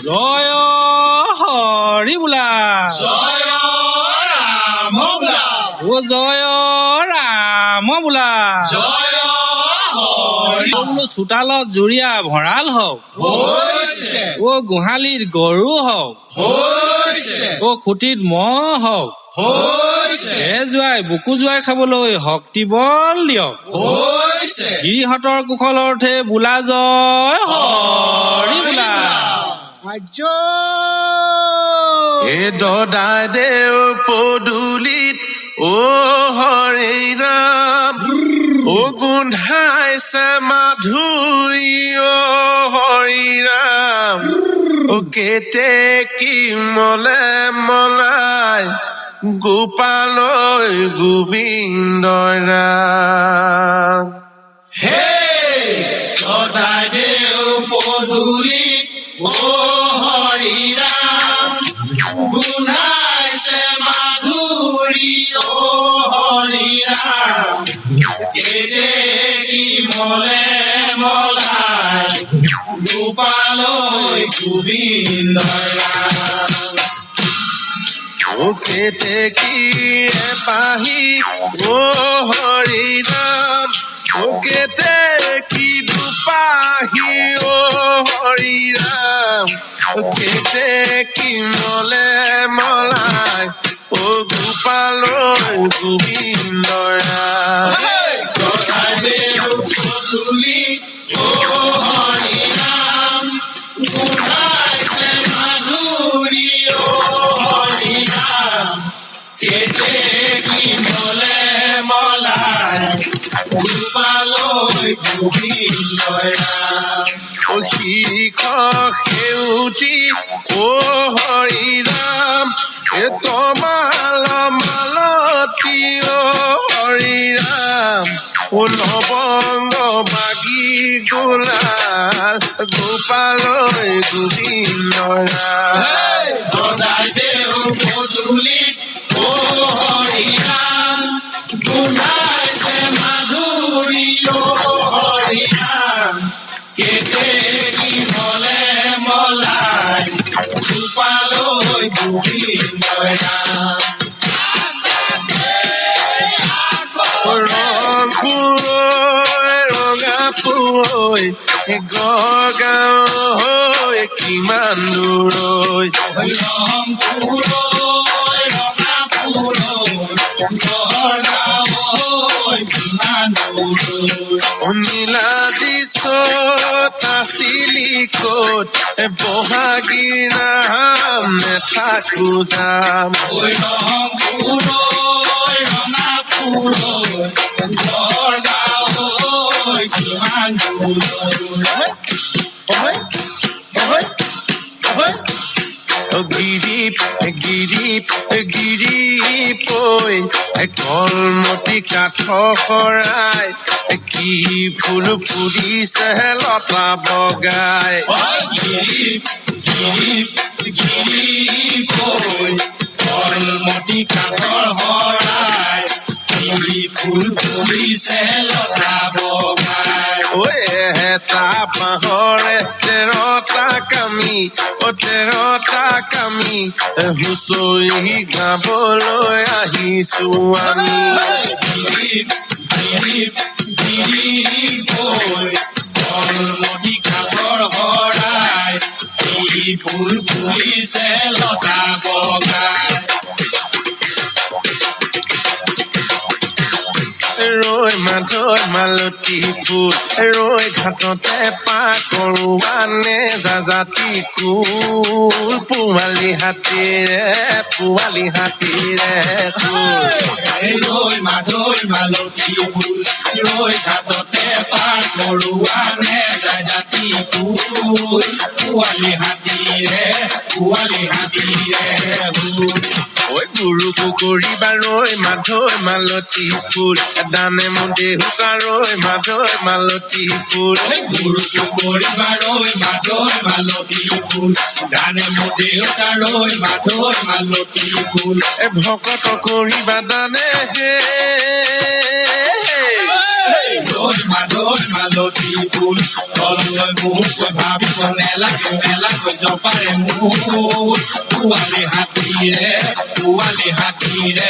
জয় হৰি বোলা জয় ৰাম বোলা ও জয় ৰাম বোলা জয় হৰি বোলো চোতালত জুৰীয়া ভঁৰাল হওক হৈছে ও গোহালিত গৰু হওক হৈছে ও খুটিত মহ হওক হৈছে জোৱাই বুকু জোৱাই খাবলৈ শক্তি বল দিয়ক হৈছে গিৰিহঁতৰ কুশলৰ অৰ্থে বোলা জয় হৰি বোলা এ দদাই দেও পদূলিত ও হৰি ৰাম ও গোন্ধাইছে মাধুৰী ও হৰি ৰাম ও কেতে কি মলে মলাই গোপালয় গোবিন্দ ৰাম হে সদায় দেও পদূলিত ও হৰি ৰাম গুণাইছে মাধুৰী ও হৰি ৰাম কেলে কি মলে মলাই গোপালয় গোবিন্দ ৰাম ও কেতে কি পাহি ও হৰি ৰাম ও কেতে কি দুপাহি ও হৰি ৰাম ও কেতে কি মলে মলাই ও গোপালয় গোবিন্দ ৰাম সদায় দেও পদূলিত ও হৰি ৰাম গুণাইছে মাধুৰী ও হৰি ৰাম কেতে কি মলে মলাই গোপালয় গোবিন্দ ৰাম ও শীৰ্ষ সেউটি ও হৰি ৰাম এ তমাল মালতী ও হৰি ৰাম ও লৱংগ বাগি গোলাল গোপালয় গোবিন্দ ৰাম সদায় দেও পদূলিত ও হৰি ৰাম গুণাইছে মাধুৰী ও হৰি ৰাম কেতে কি মলে মলাই গোপালয় গোবিন্দ ৰাম ৰংপুৰৈ ৰঙাপুৰৈ গড়গাঁও কিমান দূৰৈ ৰংপুৰৈ ৰঙাপুৰৈ গড়গাঁৱৈ কিমান দূৰৈ নীলাজি চত আছিলি ক'ত বহাগী নাম নেথাকো যাম ৰংপুৰৈ ৰঙাপুৰৈ গড়গাঁৱৈ কিমান দূৰৈ গিৰিপৈ কলমতি কাঠ শৰাই কি ফুল ফুলিছে লতা বগাই গিৰিপৈ কলমতি কাঠৰ শৰাই কি ফুল ফুলিছে লতা বগাই ঐ এটা বাঁহৰে 13টা কামি হুঁচৰি গাবলৈ আহিছো আমি গিৰিপৈ কলমতি কাঠৰ শৰাই কি ফুল ফুলিছে লতা বগাই ৰৈ মাধৈ মালতী ফুল ৰৈ ঘাটতে পা কৰোৱানে যাজাতি কুল পোৱালি হাতীৰে ৰৈ মাধৈ মালতী ফুল ৰৈ ঘাটতে পাৰ কৰোৱানে যাজাতি ফুল পোৱালি হাতীৰে ঐ গুৰুকো কৰিবা ৰৈ মাধৈ মালতী ফুল দানে মুদে হুকা ৰৈ মাধৈ মালতী ফুল গুৰুকো কৰিবা ৰৈ মাধৈ মালতী ফুল দানে মুদে হুকা ৰৈ মাধৈ মালতী ফুল ভকত কৰিবা দানে হে ৰৈ মাধৈ মালতী ফুল লৈ মোক ভাবিব নেলাগো জপাৰে মোক পোৱালি হাতীৰে পোৱালি হাতীৰে